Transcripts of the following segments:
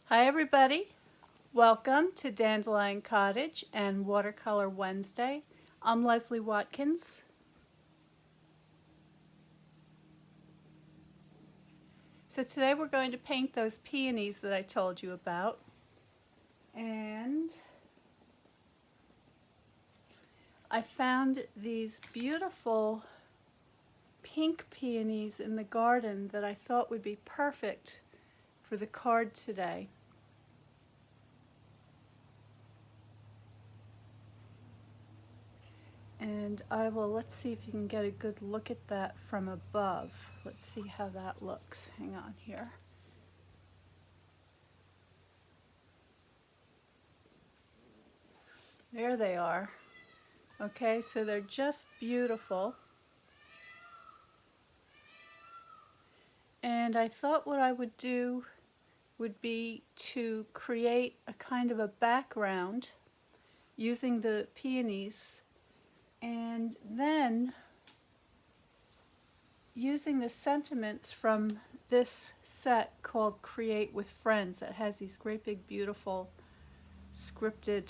Hi everybody, welcome to Dandelion Cottage and Watercolor Wednesday. I'm Leslie Watkins. So today we're going to paint those peonies that I told you about. And I found these beautiful pink peonies in the garden that I thought would be perfect for the card today. And let's see if you can get a good look at that from above. Let's see how that looks. Hang on here. There they are. Okay, so they're just beautiful. And I thought what I would do would be to create a kind of a background using the peonies, and then using the sentiments from this set called Create with Friends that has these great big beautiful scripted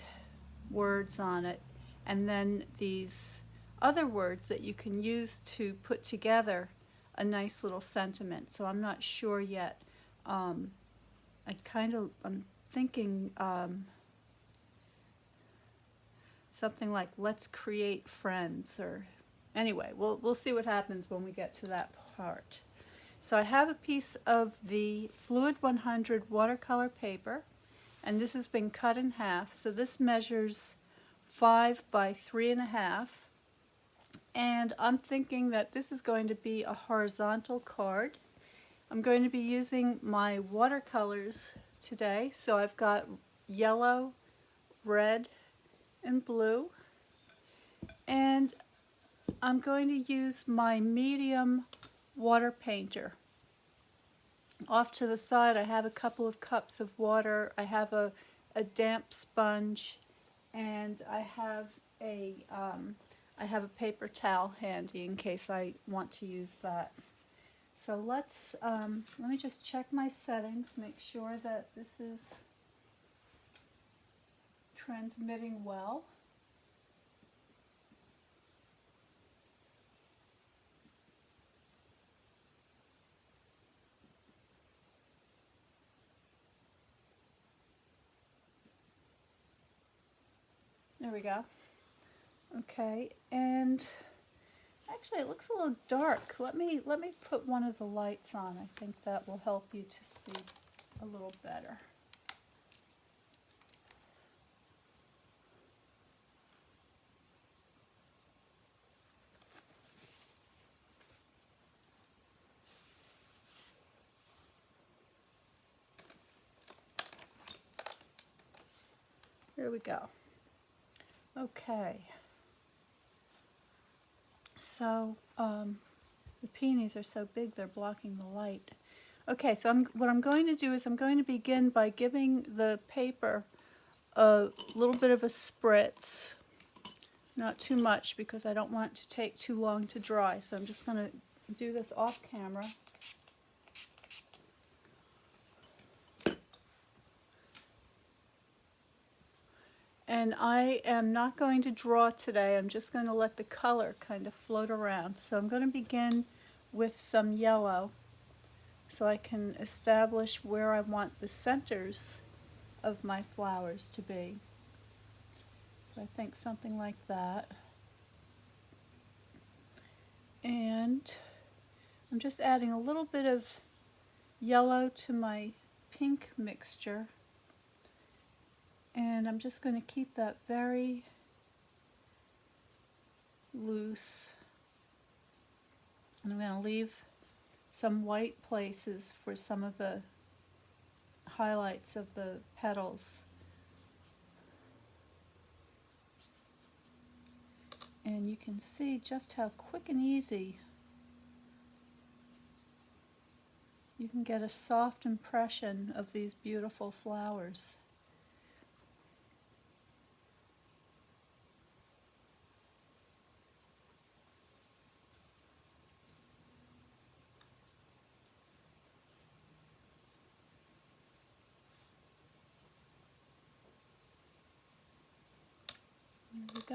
words on it, and then these other words that you can use to put together a nice little sentiment. So I'm not sure yet. I'm thinking something like "Let's create friends," or anyway, we'll see what happens when we get to that part. So I have a piece of the Fluid 100 watercolor paper, and this has been cut in half. So this measures 5 by 3.5, and I'm thinking that this is going to be a horizontal card. I'm going to be using my watercolors today, so I've got yellow, red, and blue, and I'm going to use my medium water painter. Off to the side I have a couple of cups of water, I have a damp sponge, and I have a paper towel handy in case I want to use that. So let me just check my settings, make sure that this is transmitting well. There we go. Okay, and actually it looks a little dark. Let me put one of the lights on. I think that will help you to see a little better. There we go. Okay. So the peonies are so big they're blocking the light. Okay, so what I'm going to do is I'm going to begin by giving the paper a little bit of a spritz. Not too much because I don't want it to take too long to dry. So I'm just going to do this off camera. And I am not going to draw today, I'm just going to let the color kind of float around. So I'm going to begin with some yellow so I can establish where I want the centers of my flowers to be. So I think something like that. And I'm just adding a little bit of yellow to my pink mixture. And I'm just going to keep that very loose. And I'm going to leave some white places for some of the highlights of the petals. And you can see just how quick and easy you can get a soft impression of these beautiful flowers.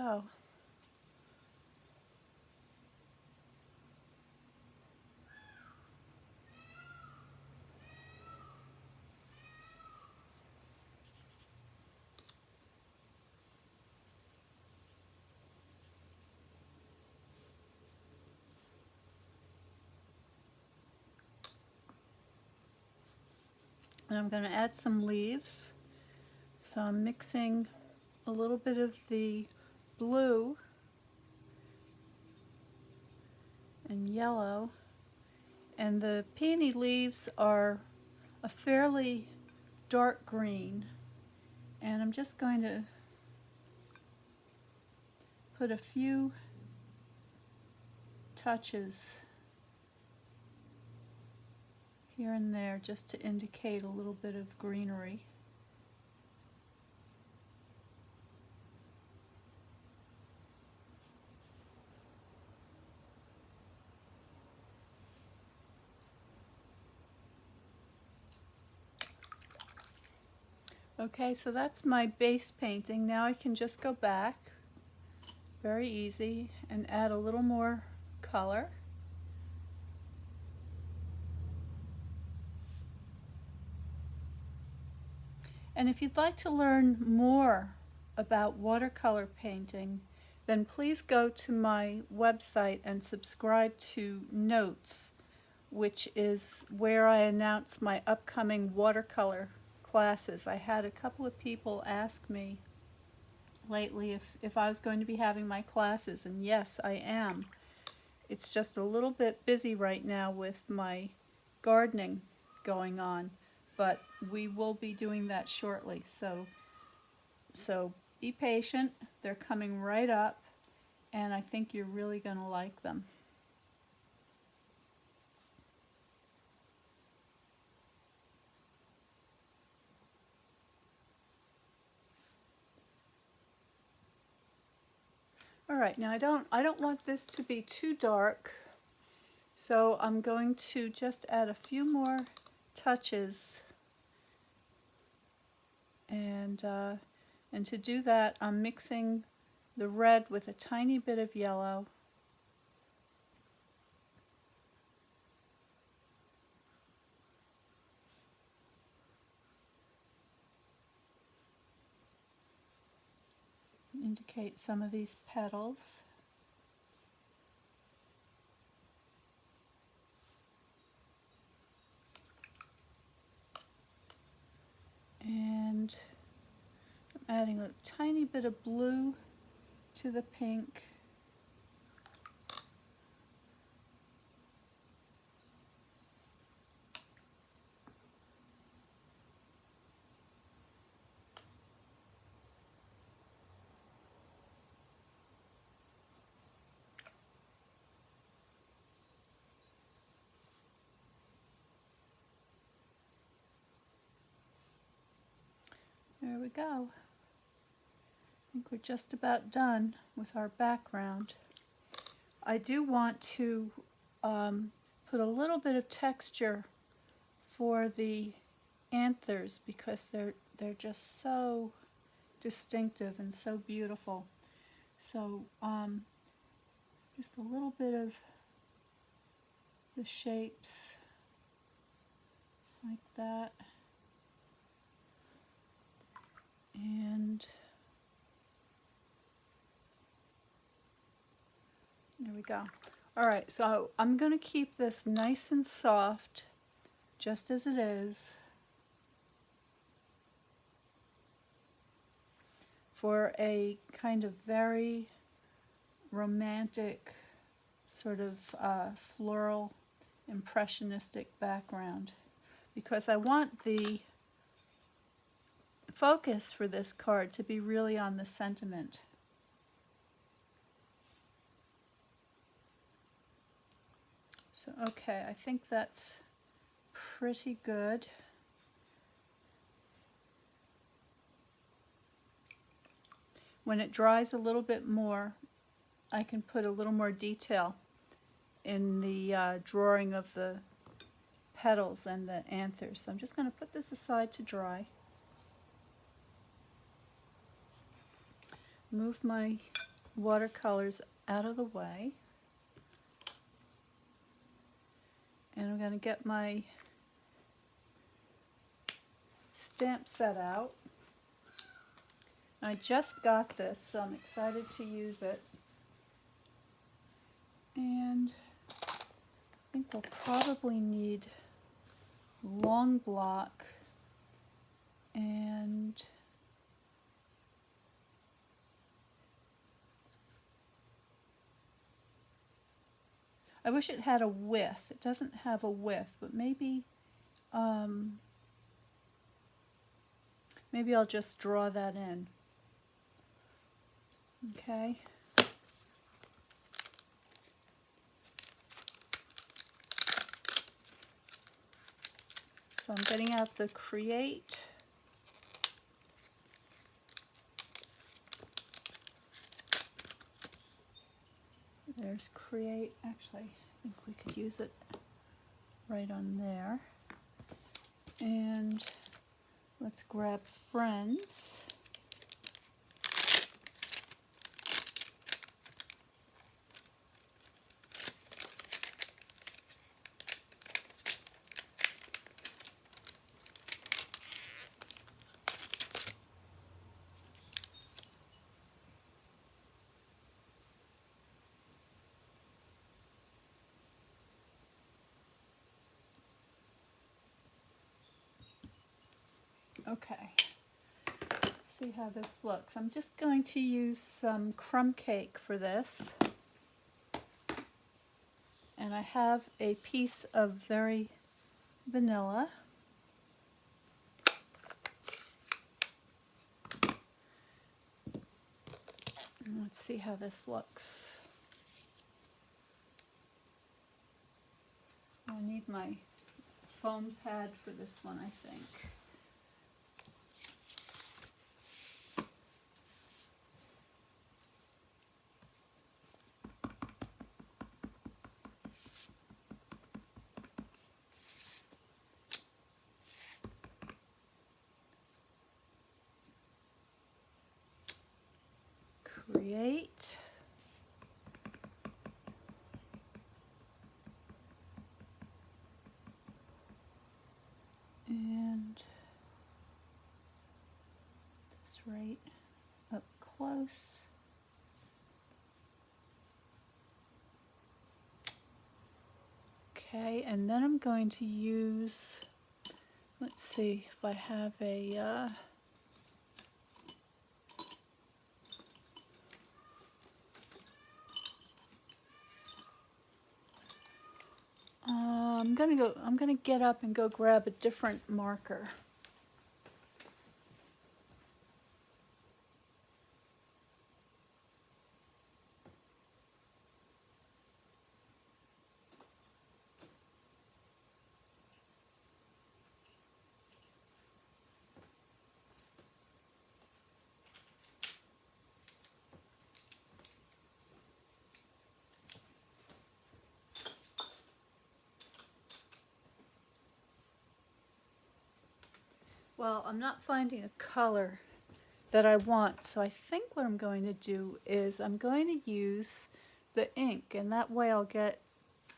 go. And I'm going to add some leaves. So I'm mixing a little bit of the blue and yellow. And the peony leaves are a fairly dark green. And I'm just going to put a few touches here and there just to indicate a little bit of greenery. Okay, so that's my base painting. Now I can just go back, very easy, and add a little more color. And if you'd like to learn more about watercolor painting, then please go to my website and subscribe to Notes, which is where I announce my upcoming watercolor classes. I had a couple of people ask me lately if I was going to be having my classes, and yes, I am. It's just a little bit busy right now with my gardening going on, but we will be doing that shortly. So be patient. They're coming right up, and I think you're really going to like them. All right, now I don't want this to be too dark, so I'm going to just add a few more touches, and to do that I'm mixing the red with a tiny bit of yellow. Indicate some of these petals. And I'm adding a tiny bit of blue to the pink. There we go. I think we're just about done with our background. I do want to put a little bit of texture for the anthers because they're just so distinctive and so beautiful. So just a little bit of the shapes like that. And there we go. Alright, so I'm going to keep this nice and soft, just as it is, for a kind of very romantic, sort of floral, impressionistic background, because I want the focus for this card to be really on the sentiment. So okay, I think that's pretty good. When it dries a little bit more, I can put a little more detail in the drawing of the petals and the anthers. So I'm just going to put this aside to dry. Move my watercolors out of the way. And I'm going to get my stamp set out. I just got this, so I'm excited to use it. And I think we'll probably need long block and I wish it had a width. It doesn't have a width, but maybe maybe I'll just draw that in. Okay. So I'm getting out the Create. There's Create. Actually, I think we could use it right on there. And let's grab Friends. Okay, let's see how this looks. I'm just going to use some crumb cake for this. And I have a piece of very vanilla. And let's see how this looks. I need my foam pad for this one, I think. Create. And this right up close. Okay, and then I'm going to use, let's see if I have a I'm gonna get up and go grab a different marker. Well, I'm not finding a color that I want, so I think what I'm going to do is I'm going to use the ink, and that way I'll get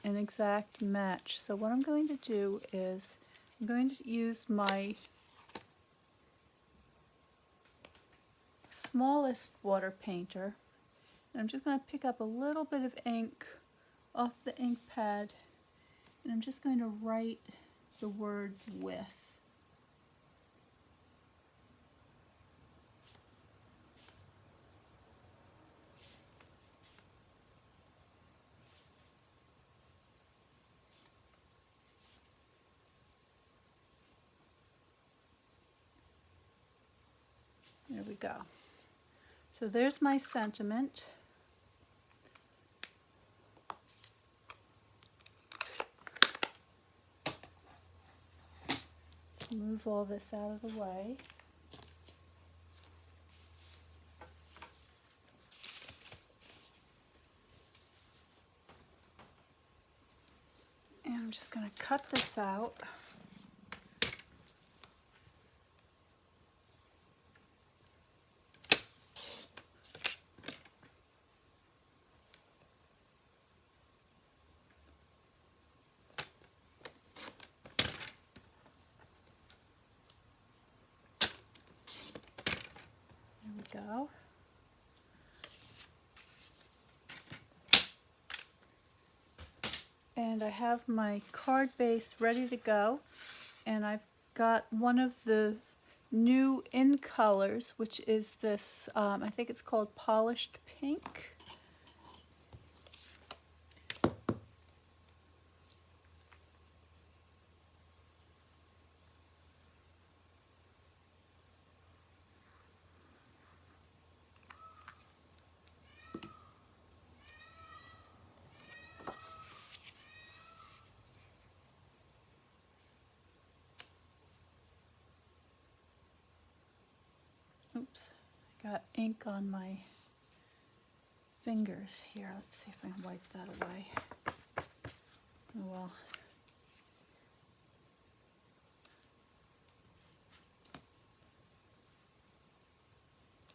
an exact match. So what I'm going to do is I'm going to use my smallest water painter, and I'm just going to pick up a little bit of ink off the ink pad, and I'm just going to write the word with. There we go. So there's my sentiment. Let's move all this out of the way. And I'm just going to cut this out. go. And I have my card base ready to go, and I've got one of the new in colors, which is this, I think it's called Polished Pink. Oops, I got ink on my fingers here. Let's see if I can wipe that away. Oh well.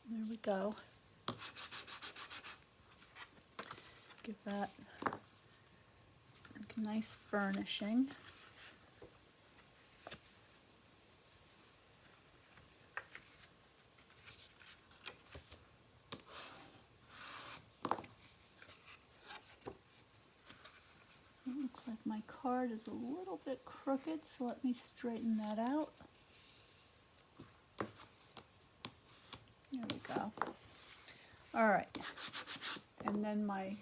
There we go. Give that a nice burnishing. It looks like my card is a little bit crooked, so let me straighten that out. There we go. All right, and then my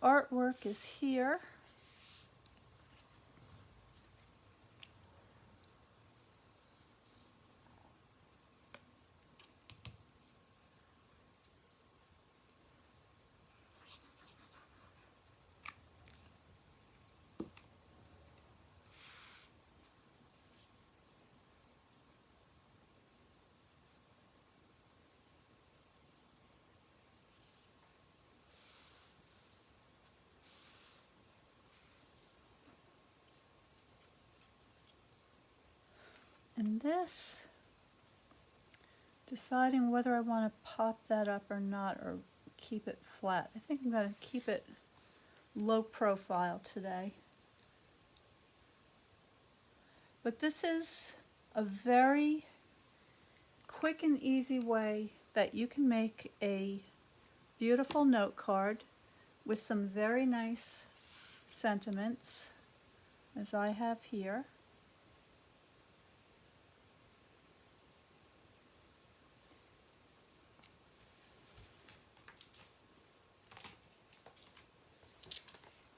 artwork is here. And this, deciding whether I want to pop that up or not, or keep it flat. I think I'm going to keep it low profile today. But this is a very quick and easy way that you can make a beautiful note card with some very nice sentiments, as I have here.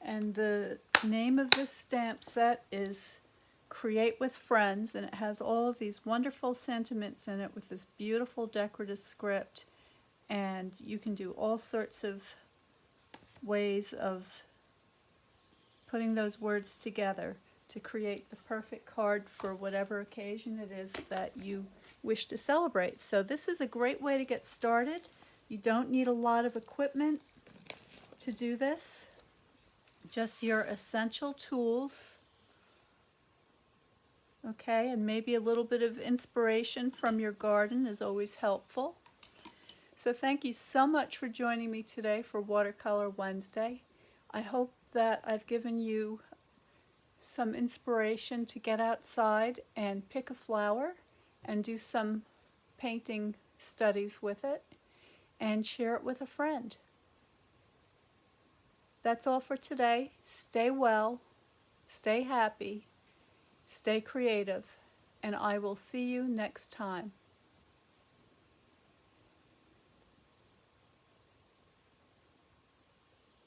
And the name of this stamp set is Create with Friends, and it has all of these wonderful sentiments in it with this beautiful decorative script, and you can do all sorts of ways of putting those words together to create the perfect card for whatever occasion it is that you wish to celebrate. So this is a great way to get started. You don't need a lot of equipment to do this. Just your essential tools, okay, and maybe a little bit of inspiration from your garden is always helpful. So thank you so much for joining me today for Watercolor Wednesday. I hope that I've given you some inspiration to get outside and pick a flower and do some painting studies with it and share it with a friend. That's all for today. Stay well, stay happy, stay creative, and I will see you next time.